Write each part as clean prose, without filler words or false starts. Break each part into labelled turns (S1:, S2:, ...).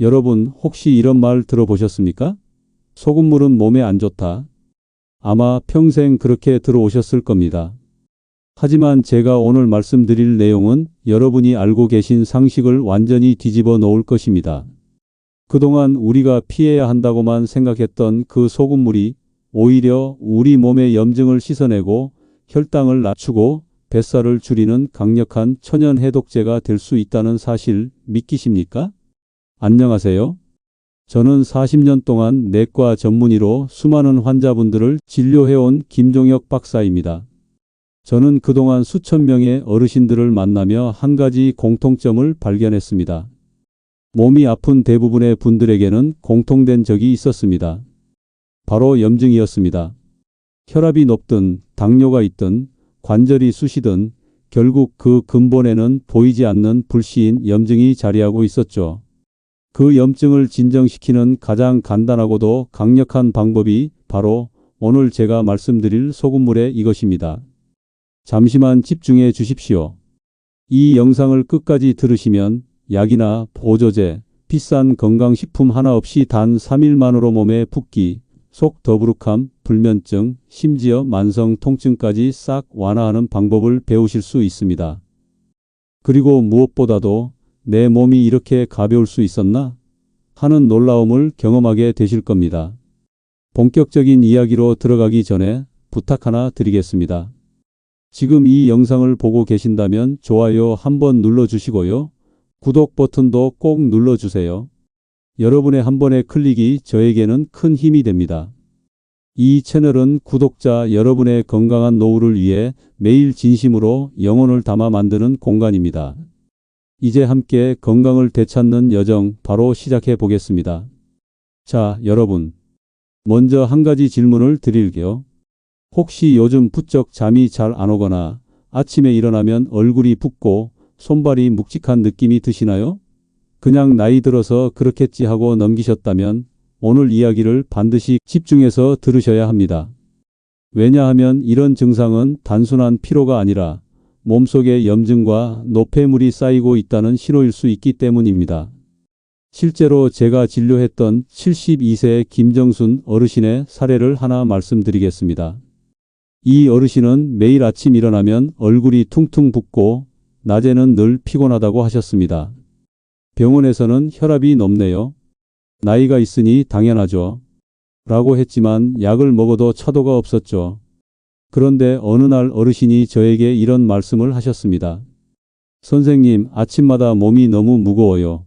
S1: 여러분 혹시 이런 말 들어보셨습니까? 소금물은 몸에 안 좋다. 아마 평생 그렇게 들어오셨을 겁니다. 하지만 제가 오늘 말씀드릴 내용은 여러분이 알고 계신 상식을 완전히 뒤집어 놓을 것입니다. 그동안 우리가 피해야 한다고만 생각했던 그 소금물이 오히려 우리 몸의 염증을 씻어내고 혈당을 낮추고 뱃살을 줄이는 강력한 천연 해독제가 될 수 있다는 사실 믿기십니까? 안녕하세요. 저는 40년 동안 내과 전문의로 수많은 환자분들을 진료해온 김종혁 박사입니다. 저는 그동안 수천 명의 어르신들을 만나며 한 가지 공통점을 발견했습니다. 몸이 아픈 대부분의 분들에게는 공통된 적이 있었습니다. 바로 염증이었습니다. 혈압이 높든 당뇨가 있든 관절이 쑤시든 결국 그 근본에는 보이지 않는 불시인 염증이 자리하고 있었죠. 그 염증을 진정시키는 가장 간단하고도 강력한 방법이 바로 오늘 제가 말씀드릴 소금물의 이것입니다. 잠시만 집중해 주십시오. 이 영상을 끝까지 들으시면 약이나 보조제, 비싼 건강식품 하나 없이 단 3일만으로 몸에 붓기, 속 더부룩함, 불면증, 심지어 만성 통증까지 싹 완화하는 방법을 배우실 수 있습니다. 그리고 무엇보다도 내 몸이 이렇게 가벼울 수 있었나? 하는 놀라움을 경험하게 되실 겁니다. 본격적인 이야기로 들어가기 전에 부탁 하나 드리겠습니다. 지금 이 영상을 보고 계신다면 좋아요 한번 눌러주시고요. 구독 버튼도 꼭 눌러주세요. 여러분의 한 번의 클릭이 저에게는 큰 힘이 됩니다. 이 채널은 구독자 여러분의 건강한 노후를 위해 매일 진심으로 영혼을 담아 만드는 공간입니다. 이제 함께 건강을 되찾는 여정 바로 시작해 보겠습니다. 자, 여러분. 먼저 한 가지 질문을 드릴게요. 혹시 요즘 부쩍 잠이 잘 안 오거나 아침에 일어나면 얼굴이 붓고 손발이 묵직한 느낌이 드시나요? 그냥 나이 들어서 그렇겠지 하고 넘기셨다면 오늘 이야기를 반드시 집중해서 들으셔야 합니다. 왜냐하면 이런 증상은 단순한 피로가 아니라 몸속에 염증과 노폐물이 쌓이고 있다는 신호일 수 있기 때문입니다. 실제로 제가 진료했던 72세 김정순 어르신의 사례를 하나 말씀드리겠습니다. 이 어르신은 매일 아침 일어나면 얼굴이 퉁퉁 붓고 낮에는 늘 피곤하다고 하셨습니다. 병원에서는 혈압이 높네요. 나이가 있으니 당연하죠. 라고 했지만 약을 먹어도 차도가 없었죠. 그런데 어느 날 어르신이 저에게 이런 말씀을 하셨습니다. 선생님, 아침마다 몸이 너무 무거워요.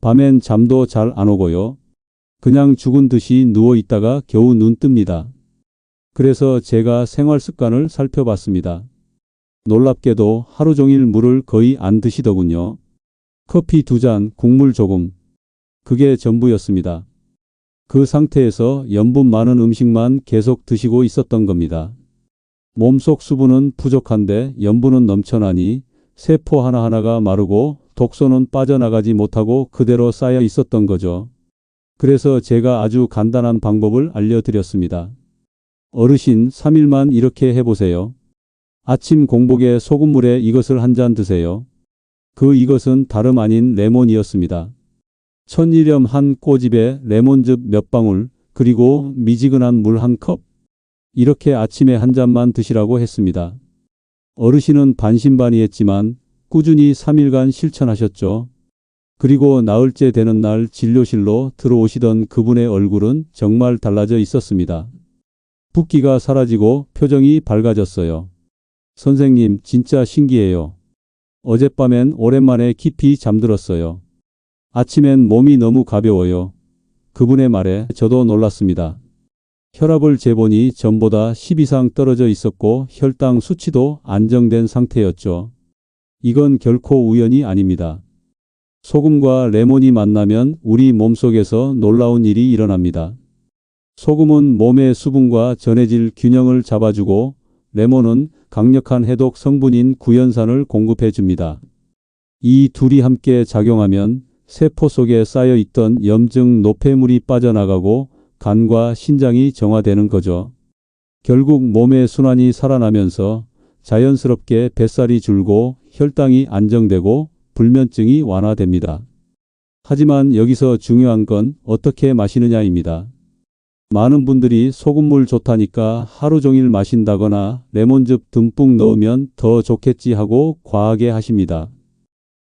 S1: 밤엔 잠도 잘 안 오고요. 그냥 죽은 듯이 누워 있다가 겨우 눈 뜹니다. 그래서 제가 생활 습관을 살펴봤습니다. 놀랍게도 하루 종일 물을 거의 안 드시더군요. 커피 2잔, 국물 조금. 그게 전부였습니다. 그 상태에서 염분 많은 음식만 계속 드시고 있었던 겁니다. 몸속 수분은 부족한데 염분은 넘쳐나니 세포 하나하나가 마르고 독소는 빠져나가지 못하고 그대로 쌓여 있었던 거죠. 그래서 제가 아주 간단한 방법을 알려드렸습니다. 어르신 3일만 이렇게 해보세요. 아침 공복에 소금물에 이것을 한 잔 드세요. 그 이것은 다름 아닌 레몬이었습니다. 천일염 한 꼬집에 레몬즙 몇 방울, 그리고 미지근한 물 한 컵. 이렇게 아침에 한 잔만 드시라고 했습니다. 어르신은 반신반의했지만 꾸준히 3일간 실천하셨죠. 그리고 나흘째 되는 날 진료실로 들어오시던 그분의 얼굴은 정말 달라져 있었습니다. 붓기가 사라지고 표정이 밝아졌어요. 선생님, 진짜 신기해요. 어젯밤엔 오랜만에 깊이 잠들었어요. 아침엔 몸이 너무 가벼워요. 그분의 말에 저도 놀랐습니다. 혈압을 재보니 전보다 10 이상 떨어져 있었고 혈당 수치도 안정된 상태였죠. 이건 결코 우연이 아닙니다. 소금과 레몬이 만나면 우리 몸속에서 놀라운 일이 일어납니다. 소금은 몸의 수분과 전해질 균형을 잡아주고 레몬은 강력한 해독 성분인 구연산을 공급해 줍니다. 이 둘이 함께 작용하면 세포 속에 쌓여 있던 염증 노폐물이 빠져나가고 간과 신장이 정화되는 거죠. 결국 몸의 순환이 살아나면서 자연스럽게 뱃살이 줄고 혈당이 안정되고 불면증이 완화됩니다. 하지만 여기서 중요한 건 어떻게 마시느냐입니다. 많은 분들이 소금물 좋다니까 하루 종일 마신다거나 레몬즙 듬뿍 넣으면 더 좋겠지 하고 과하게 하십니다.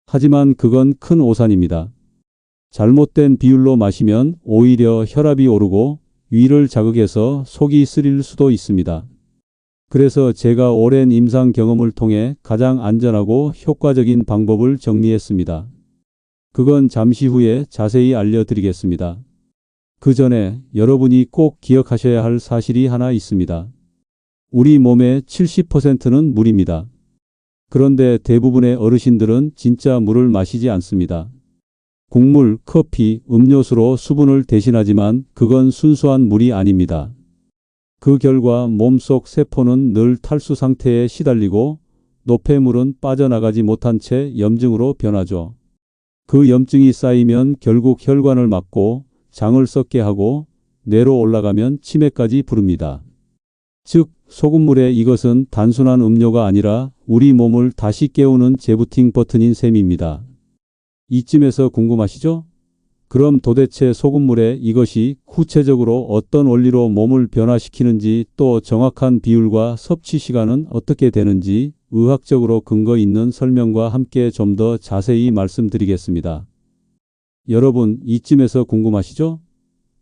S1: 하지만 그건 큰 오산입니다. 잘못된 비율로 마시면 오히려 혈압이 오르고 위를 자극해서 속이 쓰릴 수도 있습니다. 그래서 제가 오랜 임상 경험을 통해 가장 안전하고 효과적인 방법을 정리했습니다. 그건 잠시 후에 자세히 알려드리겠습니다. 그 전에 여러분이 꼭 기억하셔야 할 사실이 하나 있습니다. 우리 몸의 70%는 물입니다. 그런데 대부분의 어르신들은 진짜 물을 마시지 않습니다. 국물, 커피, 음료수로 수분을 대신하지만 그건 순수한 물이 아닙니다. 그 결과 몸속 세포는 늘 탈수 상태에 시달리고 노폐물은 빠져나가지 못한 채 염증으로 변하죠. 그 염증이 쌓이면 결국 혈관을 막고 장을 썩게 하고 뇌로 올라가면 치매까지 부릅니다. 즉, 소금물의 이것은 단순한 음료가 아니라 우리 몸을 다시 깨우는 재부팅 버튼인 셈입니다. 이쯤에서 궁금하시죠? 그럼 도대체 소금물의 이것이 구체적으로 어떤 원리로 몸을 변화시키는지 또 정확한 비율과 섭취 시간은 어떻게 되는지 의학적으로 근거 있는 설명과 함께 좀 더 자세히 말씀드리겠습니다. 여러분, 이쯤에서 궁금하시죠?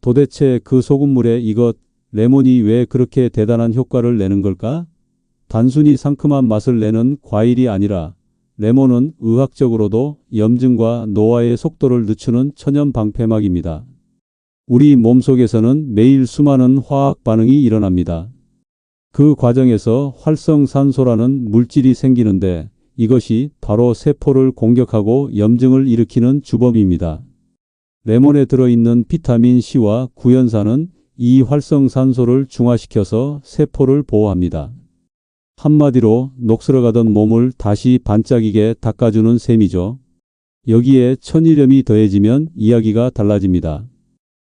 S1: 도대체 그 소금물의 이것, 레몬이 왜 그렇게 대단한 효과를 내는 걸까? 단순히 상큼한 맛을 내는 과일이 아니라 레몬은 의학적으로도 염증과 노화의 속도를 늦추는 천연 방패막입니다. 우리 몸속에서는 매일 수많은 화학 반응이 일어납니다. 그 과정에서 활성산소라는 물질이 생기는데 이것이 바로 세포를 공격하고 염증을 일으키는 주범입니다. 레몬에 들어있는 비타민 C와 구연산은 이 활성산소를 중화시켜서 세포를 보호합니다. 한마디로 녹슬어가던 몸을 다시 반짝이게 닦아주는 셈이죠. 여기에 천일염이 더해지면 이야기가 달라집니다.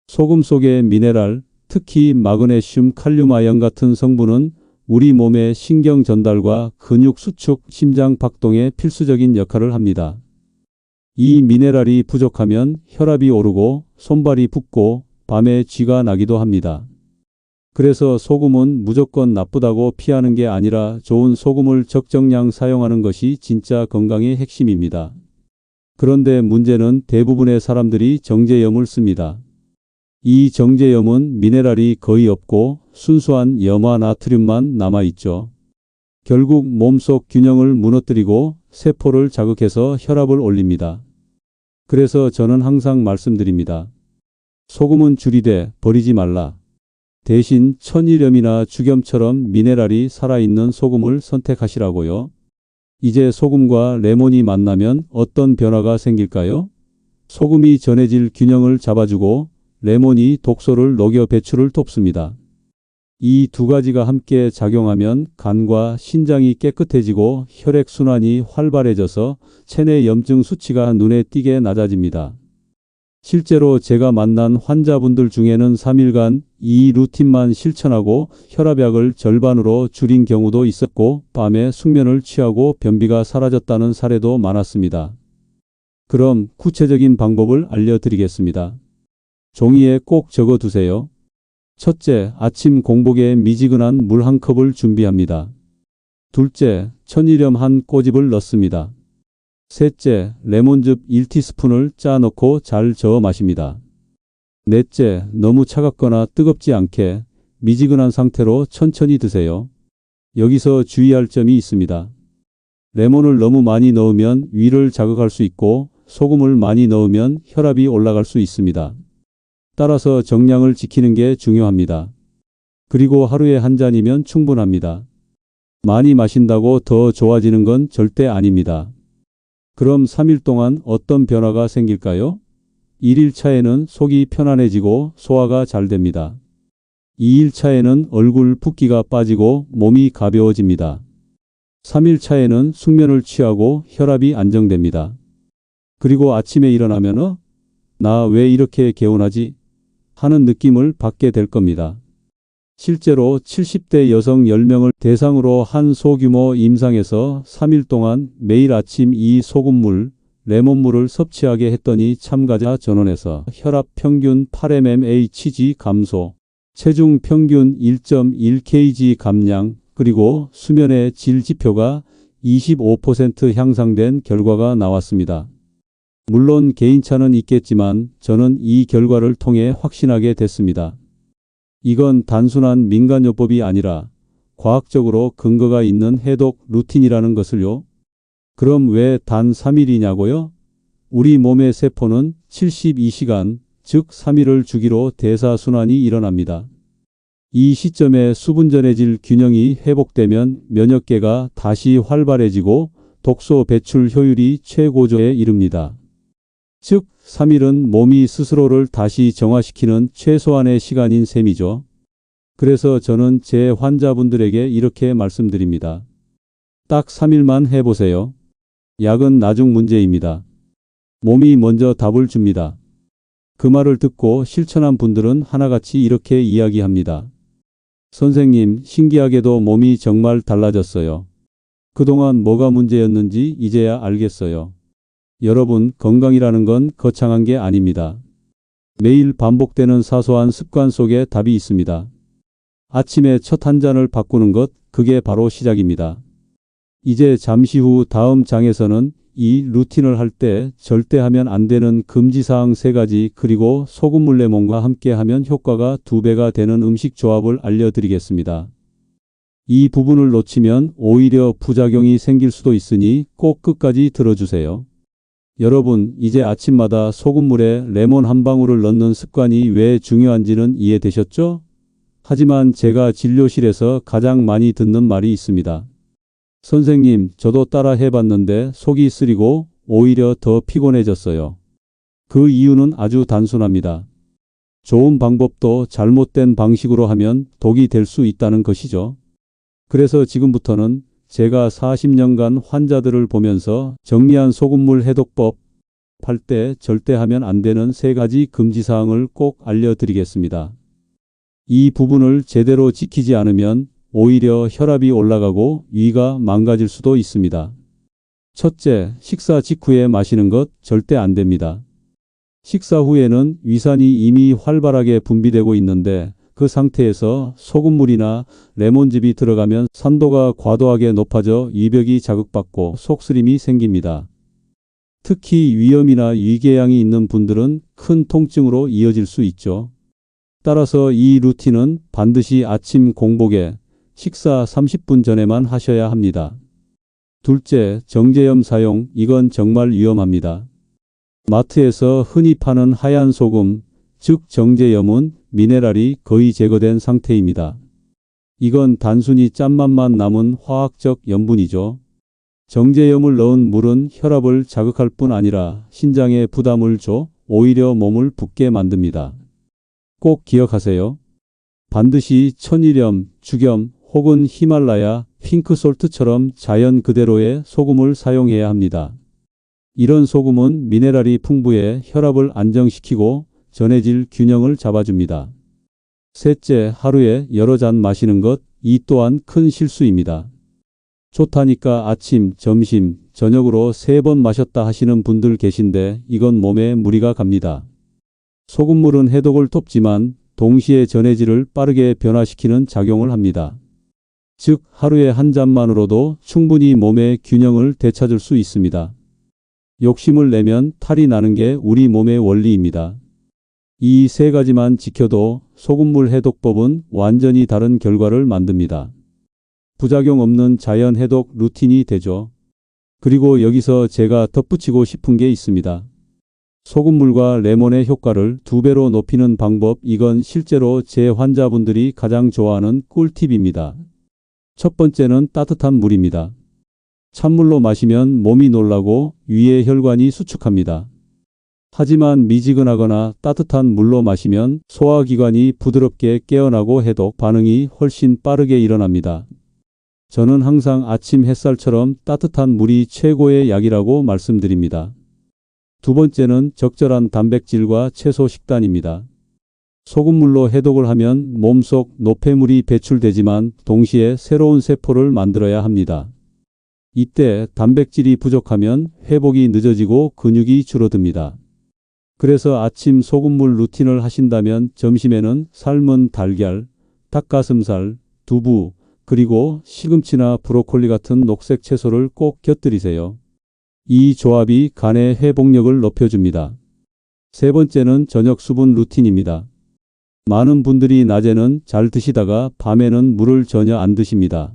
S1: 소금 속의 미네랄, 특히 마그네슘, 칼륨, 아연 같은 성분은 우리 몸의 신경 전달과 근육 수축, 심장 박동에 필수적인 역할을 합니다. 이 미네랄이 부족하면 혈압이 오르고 손발이 붓고 밤에 쥐가 나기도 합니다. 그래서 소금은 무조건 나쁘다고 피하는 게 아니라 좋은 소금을 적정량 사용하는 것이 진짜 건강의 핵심입니다. 그런데 문제는 대부분의 사람들이 정제염을 씁니다. 이 정제염은 미네랄이 거의 없고 순수한 염화 나트륨만 남아있죠. 결국 몸속 균형을 무너뜨리고 세포를 자극해서 혈압을 올립니다. 그래서 저는 항상 말씀드립니다. 소금은 줄이되 버리지 말라. 대신 천일염이나 죽염처럼 미네랄이 살아있는 소금을 선택하시라고요. 이제 소금과 레몬이 만나면 어떤 변화가 생길까요? 소금이 전해질 균형을 잡아주고 레몬이 독소를 녹여 배출을 돕습니다. 이 두 가지가 함께 작용하면 간과 신장이 깨끗해지고 혈액순환이 활발해져서 체내 염증 수치가 눈에 띄게 낮아집니다. 실제로 제가 만난 환자분들 중에는 3일간 이 루틴만 실천하고 혈압약을 절반으로 줄인 경우도 있었고 밤에 숙면을 취하고 변비가 사라졌다는 사례도 많았습니다. 그럼 구체적인 방법을 알려드리겠습니다. 종이에 꼭 적어두세요. 첫째, 아침 공복에 미지근한 물 한 컵을 준비합니다. 둘째, 천일염 한 꼬집을 넣습니다. 셋째, 레몬즙 1티스푼을 짜 넣고 잘 저어 마십니다. 넷째, 너무 차갑거나 뜨겁지 않게 미지근한 상태로 천천히 드세요. 여기서 주의할 점이 있습니다. 레몬을 너무 많이 넣으면 위를 자극할 수 있고 소금을 많이 넣으면 혈압이 올라갈 수 있습니다. 따라서 정량을 지키는 게 중요합니다. 그리고 하루에 한 잔이면 충분합니다. 많이 마신다고 더 좋아지는 건 절대 아닙니다. 그럼 3일 동안 어떤 변화가 생길까요? 1일 차에는 속이 편안해지고 소화가 잘 됩니다. 2일 차에는 얼굴 붓기가 빠지고 몸이 가벼워집니다. 3일 차에는 숙면을 취하고 혈압이 안정됩니다. 그리고 아침에 일어나면 나 왜 이렇게 개운하지? 하는 느낌을 받게 될 겁니다. 실제로 70대 여성 10명을 대상으로 한 소규모 임상에서 3일 동안 매일 아침 이 소금물, 레몬물을 섭취하게 했더니 참가자 전원에서 혈압 평균 8mmHg 감소, 체중 평균 1.1kg 감량, 그리고 수면의 질 지표가 25% 향상된 결과가 나왔습니다. 물론 개인차는 있겠지만 저는 이 결과를 통해 확신하게 됐습니다. 이건 단순한 민간요법이 아니라 과학적으로 근거가 있는 해독 루틴이라는 것을요. 그럼 왜 단 3일이냐고요? 우리 몸의 세포는 72시간, 즉 3일을 주기로 대사순환이 일어납니다. 이 시점에 수분 전해질 균형이 회복되면 면역계가 다시 활발해지고 독소 배출 효율이 최고조에 이릅니다. 즉 3일은 몸이 스스로를 다시 정화시키는 최소한의 시간인 셈이죠. 그래서 저는 제 환자분들에게 이렇게 말씀드립니다. 딱 3일만 해보세요. 약은 나중 문제입니다. 몸이 먼저 답을 줍니다. 그 말을 듣고 실천한 분들은 하나같이 이렇게 이야기합니다. 선생님, 신기하게도 몸이 정말 달라졌어요. 그동안 뭐가 문제였는지 이제야 알겠어요. 여러분, 건강이라는 건 거창한 게 아닙니다. 매일 반복되는 사소한 습관 속에 답이 있습니다. 아침에 첫 한 잔을 바꾸는 것, 그게 바로 시작입니다. 이제 잠시 후 다음 장에서는 이 루틴을 할 때 절대 하면 안 되는 금지사항 3가지, 그리고 소금물 레몬과 함께 하면 효과가 2배가 되는 음식 조합을 알려드리겠습니다. 이 부분을 놓치면 오히려 부작용이 생길 수도 있으니 꼭 끝까지 들어주세요. 여러분, 이제 아침마다 소금물에 레몬 한 방울을 넣는 습관이 왜 중요한지는 이해되셨죠? 하지만 제가 진료실에서 가장 많이 듣는 말이 있습니다. 선생님, 저도 따라 해봤는데 속이 쓰리고 오히려 더 피곤해졌어요. 그 이유는 아주 단순합니다. 좋은 방법도 잘못된 방식으로 하면 독이 될 수 있다는 것이죠. 그래서 지금부터는 제가 40년간 환자들을 보면서 정리한 소금물 해독법 할 때 절대 하면 안 되는 3가지 금지사항을 꼭 알려드리겠습니다. 이 부분을 제대로 지키지 않으면 오히려 혈압이 올라가고 위가 망가질 수도 있습니다. 첫째, 식사 직후에 마시는 것 절대 안 됩니다. 식사 후에는 위산이 이미 활발하게 분비되고 있는데 그 상태에서 소금물이나 레몬즙이 들어가면 산도가 과도하게 높아져 위벽이 자극받고 속쓰림이 생깁니다. 특히 위염이나 위궤양이 있는 분들은 큰 통증으로 이어질 수 있죠. 따라서 이 루틴은 반드시 아침 공복에 식사 30분 전에만 하셔야 합니다. 둘째, 정제염 사용, 이건 정말 위험합니다. 마트에서 흔히 파는 하얀 소금, 즉 정제염은 미네랄이 거의 제거된 상태입니다. 이건 단순히 짠맛만 남은 화학적 염분이죠. 정제염을 넣은 물은 혈압을 자극할 뿐 아니라 신장에 부담을 줘 오히려 몸을 붓게 만듭니다. 꼭 기억하세요. 반드시 천일염, 죽염 혹은 히말라야, 핑크솔트처럼 자연 그대로의 소금을 사용해야 합니다. 이런 소금은 미네랄이 풍부해 혈압을 안정시키고 전해질 균형을 잡아줍니다. 셋째, 하루에 여러 잔 마시는 것, 이 또한 큰 실수입니다. 좋다니까 아침, 점심, 저녁으로 3번 마셨다 하시는 분들 계신데 이건 몸에 무리가 갑니다. 소금물은 해독을 돕지만 동시에 전해질을 빠르게 변화시키는 작용을 합니다. 즉 하루에 한 잔만으로도 충분히 몸의 균형을 되찾을 수 있습니다. 욕심을 내면 탈이 나는 게 우리 몸의 원리입니다. 이 3가지만 지켜도 소금물 해독법은 완전히 다른 결과를 만듭니다. 부작용 없는 자연 해독 루틴이 되죠. 그리고 여기서 제가 덧붙이고 싶은 게 있습니다. 소금물과 레몬의 효과를 2배로 높이는 방법, 이건 실제로 제 환자분들이 가장 좋아하는 꿀팁입니다. 첫 번째는 따뜻한 물입니다. 찬물로 마시면 몸이 놀라고 위의 혈관이 수축합니다. 하지만 미지근하거나 따뜻한 물로 마시면 소화기관이 부드럽게 깨어나고 해독 반응이 훨씬 빠르게 일어납니다. 저는 항상 아침 햇살처럼 따뜻한 물이 최고의 약이라고 말씀드립니다. 두 번째는 적절한 단백질과 채소 식단입니다. 소금물로 해독을 하면 몸속 노폐물이 배출되지만 동시에 새로운 세포를 만들어야 합니다. 이때 단백질이 부족하면 회복이 늦어지고 근육이 줄어듭니다. 그래서 아침 소금물 루틴을 하신다면 점심에는 삶은 달걀, 닭가슴살, 두부, 그리고 시금치나 브로콜리 같은 녹색 채소를 꼭 곁들이세요. 이 조합이 간의 회복력을 높여줍니다. 세 번째는 저녁 수분 루틴입니다. 많은 분들이 낮에는 잘 드시다가 밤에는 물을 전혀 안 드십니다.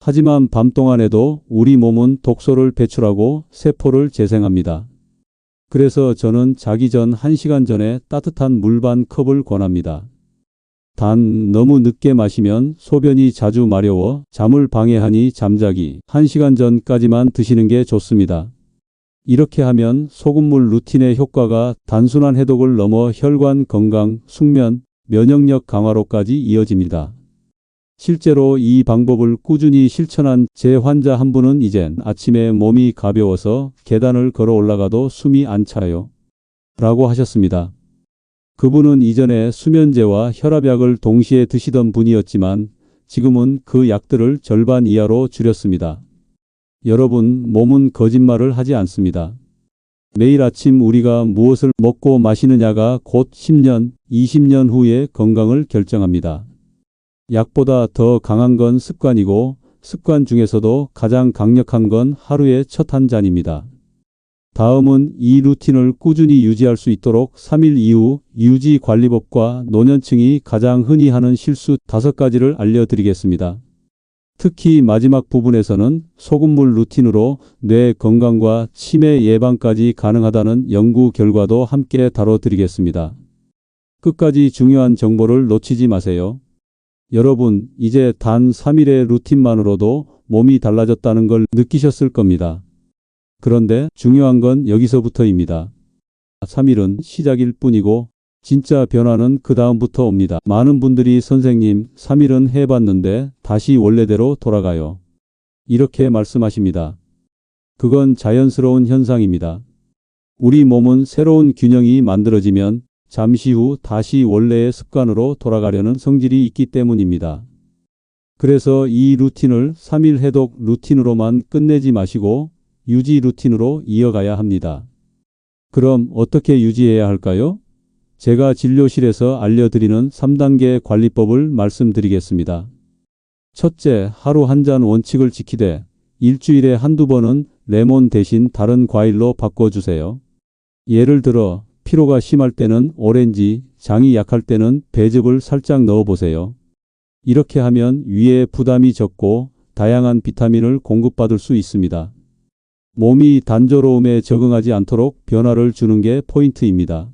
S1: 하지만 밤 동안에도 우리 몸은 독소를 배출하고 세포를 재생합니다. 그래서 저는 자기 전 1시간 전에 따뜻한 물 반 컵을 권합니다. 단 너무 늦게 마시면 소변이 자주 마려워 잠을 방해하니 잠자기 1시간 전까지만 드시는 게 좋습니다. 이렇게 하면 소금물 루틴의 효과가 단순한 해독을 넘어 혈관 건강, 숙면, 면역력 강화로까지 이어집니다. 실제로 이 방법을 꾸준히 실천한 제 환자 한 분은 이젠 아침에 몸이 가벼워서 계단을 걸어 올라가도 숨이 안 차요. 라고 하셨습니다. 그분은 이전에 수면제와 혈압약을 동시에 드시던 분이었지만 지금은 그 약들을 절반 이하로 줄였습니다. 여러분, 몸은 거짓말을 하지 않습니다. 매일 아침 우리가 무엇을 먹고 마시느냐가 곧 10년, 20년 후의 건강을 결정합니다. 약보다 더 강한 건 습관이고 습관 중에서도 가장 강력한 건 하루의 첫 한 잔입니다. 다음은 이 루틴을 꾸준히 유지할 수 있도록 3일 이후 유지관리법과 노년층이 가장 흔히 하는 실수 5가지를 알려드리겠습니다. 특히 마지막 부분에서는 소금물 루틴으로 뇌 건강과 치매 예방까지 가능하다는 연구 결과도 함께 다뤄드리겠습니다. 끝까지 중요한 정보를 놓치지 마세요. 여러분, 이제 단 3일의 루틴만으로도 몸이 달라졌다는 걸 느끼셨을 겁니다. 그런데 중요한 건 여기서부터입니다. 3일은 시작일 뿐이고 진짜 변화는 그 다음부터 옵니다. 많은 분들이 선생님, 3일은 해봤는데 다시 원래대로 돌아가요. 이렇게 말씀하십니다. 그건 자연스러운 현상입니다. 우리 몸은 새로운 균형이 만들어지면 잠시 후 다시 원래의 습관으로 돌아가려는 성질이 있기 때문입니다. 그래서 이 루틴을 3일 해독 루틴으로만 끝내지 마시고 유지 루틴으로 이어가야 합니다. 그럼 어떻게 유지해야 할까요? 제가 진료실에서 알려드리는 3단계 관리법을 말씀드리겠습니다. 첫째, 하루 한 잔 원칙을 지키되 일주일에 한두 번은 레몬 대신 다른 과일로 바꿔주세요. 예를 들어 피로가 심할 때는 오렌지, 장이 약할 때는 배즙을 살짝 넣어보세요. 이렇게 하면 위에 부담이 적고 다양한 비타민을 공급받을 수 있습니다. 몸이 단조로움에 적응하지 않도록 변화를 주는 게 포인트입니다.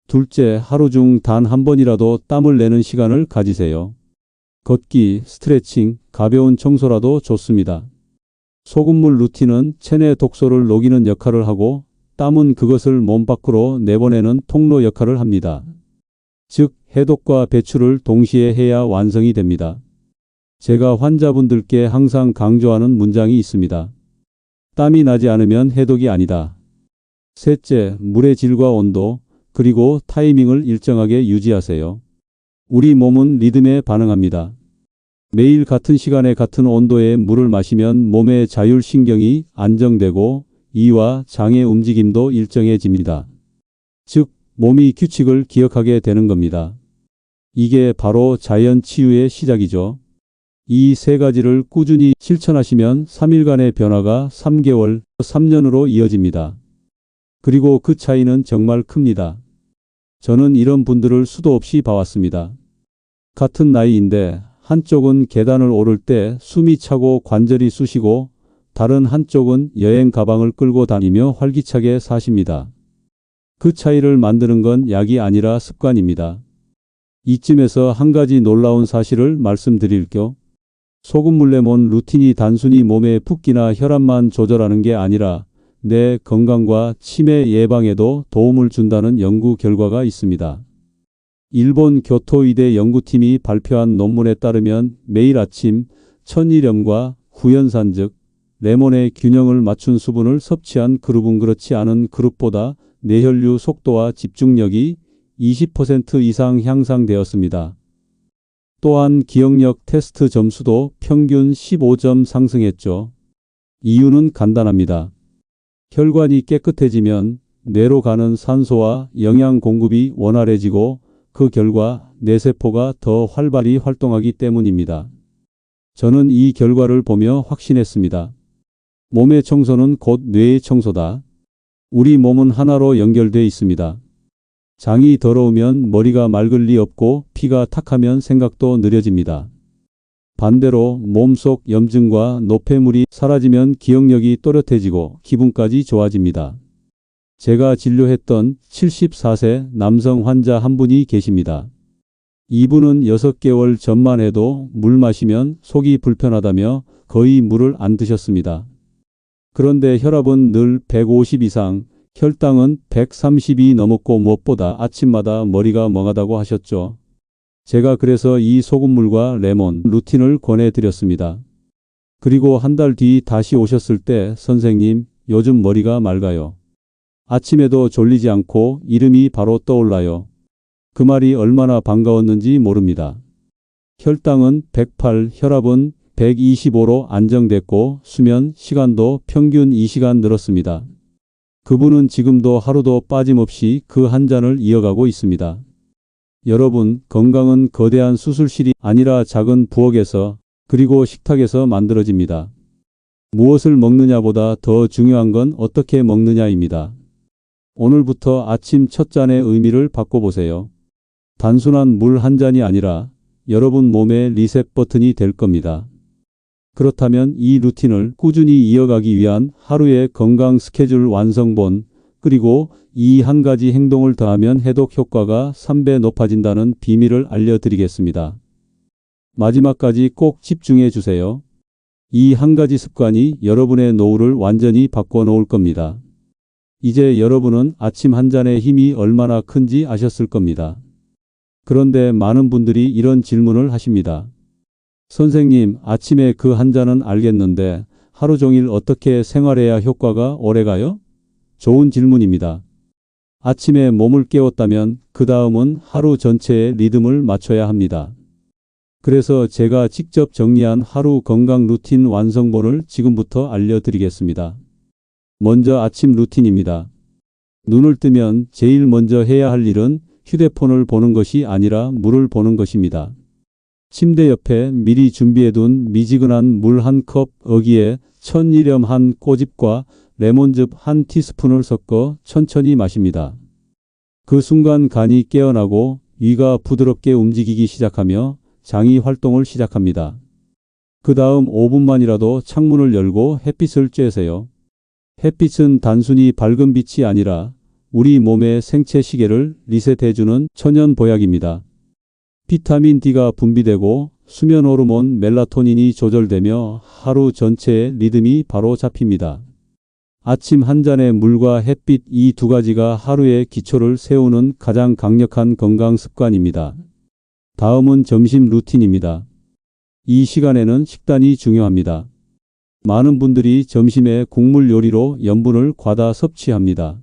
S1: 둘째, 하루 중 단 한 번이라도 땀을 내는 시간을 가지세요. 걷기, 스트레칭, 가벼운 청소라도 좋습니다. 소금물 루틴은 체내 독소를 녹이는 역할을 하고 땀은 그것을 몸 밖으로 내보내는 통로 역할을 합니다. 즉, 해독과 배출을 동시에 해야 완성이 됩니다. 제가 환자분들께 항상 강조하는 문장이 있습니다. 땀이 나지 않으면 해독이 아니다. 셋째, 물의 질과 온도, 그리고 타이밍을 일정하게 유지하세요. 우리 몸은 리듬에 반응합니다. 매일 같은 시간에 같은 온도의 물을 마시면 몸의 자율신경이 안정되고 이와 장의 움직임도 일정해집니다. 즉, 몸이 규칙을 기억하게 되는 겁니다. 이게 바로 자연 치유의 시작이죠. 이 세 가지를 꾸준히 실천하시면 3일간의 변화가 3개월, 3년으로 이어집니다. 그리고 그 차이는 정말 큽니다. 저는 이런 분들을 수도 없이 봐왔습니다. 같은 나이인데 한쪽은 계단을 오를 때 숨이 차고 관절이 쑤시고 다른 한쪽은 여행 가방을 끌고 다니며 활기차게 사십니다. 그 차이를 만드는 건 약이 아니라 습관입니다. 이쯤에서 한 가지 놀라운 사실을 말씀드릴게요. 소금물 레몬 루틴이 단순히 몸의 붓기나 혈압만 조절하는 게 아니라 뇌 건강과 치매 예방에도 도움을 준다는 연구 결과가 있습니다. 일본 교토의대 연구팀이 발표한 논문에 따르면 매일 아침 천일염과 구연산 즉 레몬의 균형을 맞춘 수분을 섭취한 그룹은 그렇지 않은 그룹보다 뇌혈류 속도와 집중력이 20% 이상 향상되었습니다. 또한 기억력 테스트 점수도 평균 15점 상승했죠. 이유는 간단합니다. 혈관이 깨끗해지면 뇌로 가는 산소와 영양 공급이 원활해지고 그 결과 뇌세포가 더 활발히 활동하기 때문입니다. 저는 이 결과를 보며 확신했습니다. 몸의 청소는 곧 뇌의 청소다. 우리 몸은 하나로 연결되어 있습니다. 장이 더러우면 머리가 맑을 리 없고 피가 탁하면 생각도 느려집니다. 반대로 몸속 염증과 노폐물이 사라지면 기억력이 또렷해지고 기분까지 좋아집니다. 제가 진료했던 74세 남성 환자 한 분이 계십니다. 이분은 6개월 전만 해도 물 마시면 속이 불편하다며 거의 물을 안 드셨습니다. 그런데 혈압은 늘 150 이상, 혈당은 130이 넘었고 무엇보다 아침마다 머리가 멍하다고 하셨죠. 제가 그래서 이 소금물과 레몬 루틴을 권해드렸습니다. 그리고 한 달 뒤 다시 오셨을 때 선생님, 요즘 머리가 맑아요. 아침에도 졸리지 않고 이름이 바로 떠올라요. 그 말이 얼마나 반가웠는지 모릅니다. 혈당은 108, 혈압은 125로 안정됐고 수면 시간도 평균 2시간 늘었습니다. 그분은 지금도 하루도 빠짐없이 그 한 잔을 이어가고 있습니다. 여러분, 건강은 거대한 수술실이 아니라 작은 부엌에서 그리고 식탁에서 만들어집니다. 무엇을 먹느냐보다 더 중요한 건 어떻게 먹느냐입니다. 오늘부터 아침 첫 잔의 의미를 바꿔보세요. 단순한 물 한 잔이 아니라 여러분 몸의 리셋 버튼이 될 겁니다. 그렇다면 이 루틴을 꾸준히 이어가기 위한 하루의 건강 스케줄 완성본, 그리고 이 한 가지 행동을 더하면 해독 효과가 3배 높아진다는 비밀을 알려드리겠습니다. 마지막까지 꼭 집중해 주세요. 이 한 가지 습관이 여러분의 노후를 완전히 바꿔놓을 겁니다. 이제 여러분은 아침 한 잔의 힘이 얼마나 큰지 아셨을 겁니다. 그런데 많은 분들이 이런 질문을 하십니다. 선생님, 아침에 그 한 잔은 알겠는데 하루 종일 어떻게 생활해야 효과가 오래가요? 좋은 질문입니다. 아침에 몸을 깨웠다면 그 다음은 하루 전체의 리듬을 맞춰야 합니다. 그래서 제가 직접 정리한 하루 건강 루틴 완성본을 지금부터 알려드리겠습니다. 먼저 아침 루틴입니다. 눈을 뜨면 제일 먼저 해야 할 일은 휴대폰을 보는 것이 아니라 물을 보는 것입니다. 침대 옆에 미리 준비해둔 미지근한 물 한 컵, 거기에 천일염 한 꼬집과 레몬즙 한 티스푼을 섞어 천천히 마십니다. 그 순간 간이 깨어나고 위가 부드럽게 움직이기 시작하며 장이 활동을 시작합니다. 그 다음 5분만이라도 창문을 열고 햇빛을 쬐세요. 햇빛은 단순히 밝은 빛이 아니라 우리 몸의 생체 시계를 리셋해주는 천연 보약입니다. 비타민 D가 분비되고 수면 호르몬 멜라토닌이 조절되며 하루 전체의 리듬이 바로 잡힙니다. 아침 한 잔의 물과 햇빛, 이 두 가지가 하루의 기초를 세우는 가장 강력한 건강 습관입니다. 다음은 점심 루틴입니다. 이 시간에는 식단이 중요합니다. 많은 분들이 점심에 국물 요리로 염분을 과다 섭취합니다.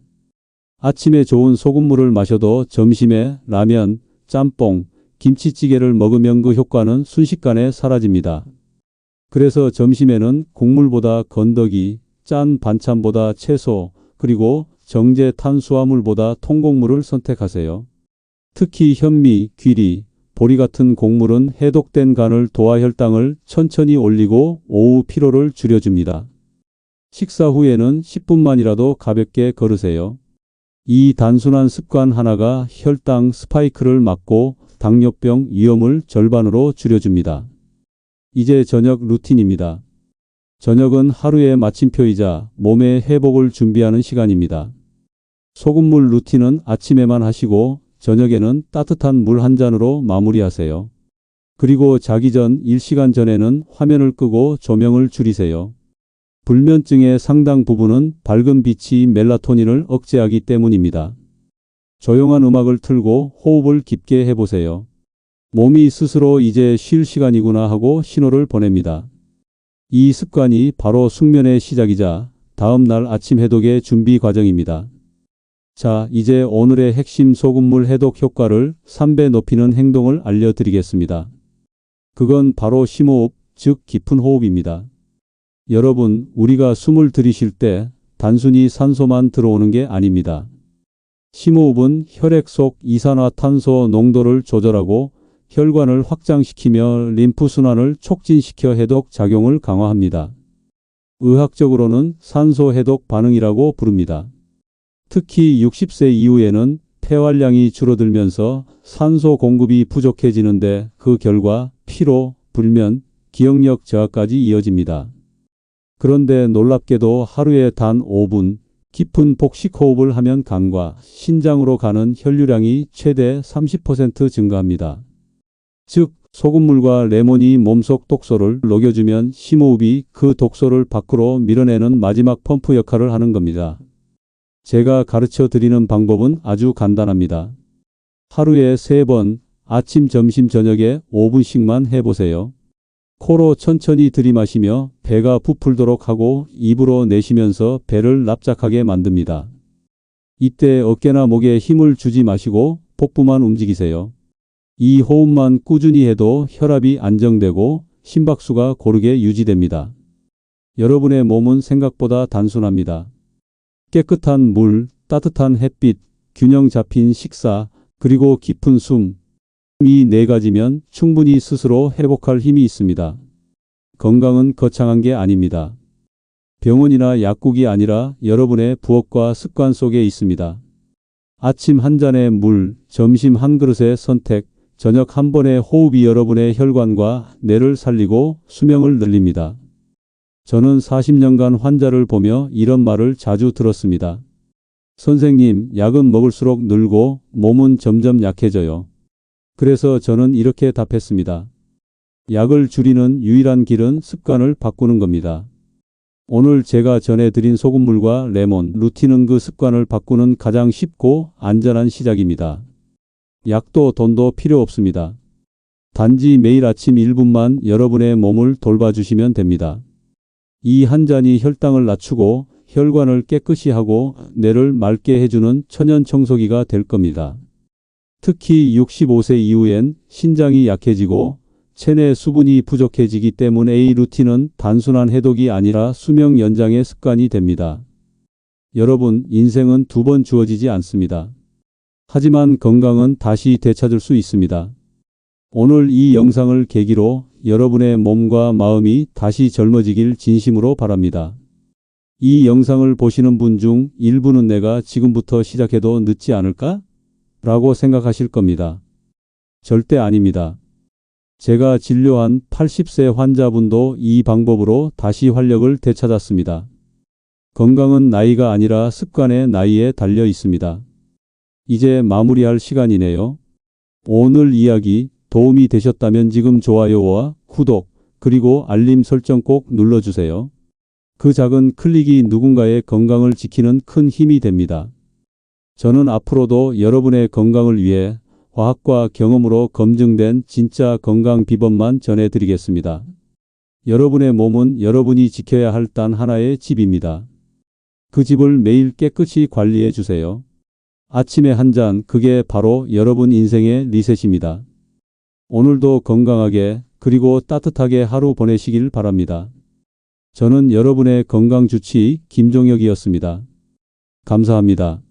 S1: 아침에 좋은 소금물을 마셔도 점심에 라면, 짬뽕, 김치찌개를 먹으면 그 효과는 순식간에 사라집니다. 그래서 점심에는 국물보다 건더기, 짠 반찬보다 채소, 그리고 정제 탄수화물보다 통곡물을 선택하세요. 특히 현미, 귀리, 보리 같은 곡물은 해독된 간을 도와 혈당을 천천히 올리고 오후 피로를 줄여줍니다. 식사 후에는 10분만이라도 가볍게 걸으세요. 이 단순한 습관 하나가 혈당 스파이크를 막고 당뇨병 위험을 절반으로 줄여줍니다. 이제 저녁 루틴입니다. 저녁은 하루의 마침표이자 몸의 회복을 준비하는 시간입니다. 소금물 루틴은 아침에만 하시고 저녁에는 따뜻한 물 한 잔으로 마무리하세요. 그리고 자기 전 1시간 전에는 화면을 끄고 조명을 줄이세요. 불면증의 상당 부분은 밝은 빛이 멜라토닌을 억제하기 때문입니다. 조용한 음악을 틀고 호흡을 깊게 해보세요. 몸이 스스로 이제 쉴 시간이구나 하고 신호를 보냅니다. 이 습관이 바로 숙면의 시작이자 다음 날 아침 해독의 준비 과정입니다. 자, 이제 오늘의 핵심 소금물 해독 효과를 3배 높이는 행동을 알려드리겠습니다. 그건 바로 심호흡, 즉 깊은 호흡입니다. 여러분, 우리가 숨을 들이쉴 때 단순히 산소만 들어오는 게 아닙니다. 심호흡은 혈액 속 이산화탄소 농도를 조절하고 혈관을 확장시키며 림프순환을 촉진시켜 해독 작용을 강화합니다. 의학적으로는 산소 해독 반응이라고 부릅니다. 특히 60세 이후에는 폐활량이 줄어들면서 산소 공급이 부족해지는데 그 결과 피로, 불면, 기억력 저하까지 이어집니다. 그런데 놀랍게도 하루에 단 5분 깊은 복식 호흡을 하면 간과 신장으로 가는 혈류량이 최대 30% 증가합니다. 즉, 소금물과 레몬이 몸속 독소를 녹여주면 심호흡이 그 독소를 밖으로 밀어내는 마지막 펌프 역할을 하는 겁니다. 제가 가르쳐 드리는 방법은 아주 간단합니다. 하루에 3번, 아침, 점심, 저녁에 5분씩만 해보세요. 코로 천천히 들이마시며 배가 부풀도록 하고 입으로 내쉬면서 배를 납작하게 만듭니다. 이때 어깨나 목에 힘을 주지 마시고 복부만 움직이세요. 이 호흡만 꾸준히 해도 혈압이 안정되고 심박수가 고르게 유지됩니다. 여러분의 몸은 생각보다 단순합니다. 깨끗한 물, 따뜻한 햇빛, 균형 잡힌 식사, 그리고 깊은 숨. 이 4가지면 충분히 스스로 회복할 힘이 있습니다. 건강은 거창한 게 아닙니다. 병원이나 약국이 아니라 여러분의 부엌과 습관 속에 있습니다. 아침 한 잔의 물, 점심 한 그릇의 선택, 저녁 한 번의 호흡이 여러분의 혈관과 뇌를 살리고 수명을 늘립니다. 저는 40년간 환자를 보며 이런 말을 자주 들었습니다. 선생님, 약은 먹을수록 늘고 몸은 점점 약해져요. 그래서 저는 이렇게 답했습니다. 약을 줄이는 유일한 길은 습관을 바꾸는 겁니다. 오늘 제가 전해드린 소금물과 레몬, 루틴은 그 습관을 바꾸는 가장 쉽고 안전한 시작입니다. 약도 돈도 필요 없습니다. 단지 매일 아침 1분만 여러분의 몸을 돌봐주시면 됩니다. 이 한 잔이 혈당을 낮추고 혈관을 깨끗이 하고 뇌를 맑게 해주는 천연 청소기가 될 겁니다. 특히 65세 이후엔 신장이 약해지고 체내 수분이 부족해지기 때문에 이 루틴은 단순한 해독이 아니라 수명 연장의 습관이 됩니다. 여러분, 인생은 2번 주어지지 않습니다. 하지만 건강은 다시 되찾을 수 있습니다. 오늘 이 영상을 계기로 여러분의 몸과 마음이 다시 젊어지길 진심으로 바랍니다. 이 영상을 보시는 분 중 일부는 내가 지금부터 시작해도 늦지 않을까? 라고 생각하실 겁니다. 절대 아닙니다. 제가 진료한 80세 환자분도 이 방법으로 다시 활력을 되찾았습니다. 건강은 나이가 아니라 습관의 나이에 달려 있습니다. 이제 마무리할 시간이네요. 오늘 이야기 도움이 되셨다면 지금 좋아요와 구독, 그리고 알림 설정 꼭 눌러주세요. 그 작은 클릭이 누군가의 건강을 지키는 큰 힘이 됩니다. 저는 앞으로도 여러분의 건강을 위해 과학과 경험으로 검증된 진짜 건강 비법만 전해드리겠습니다. 여러분의 몸은 여러분이 지켜야 할 단 하나의 집입니다. 그 집을 매일 깨끗이 관리해 주세요. 아침에 한 잔, 그게 바로 여러분 인생의 리셋입니다. 오늘도 건강하게 그리고 따뜻하게 하루 보내시길 바랍니다. 저는 여러분의 건강 주치의 김종혁이었습니다. 감사합니다.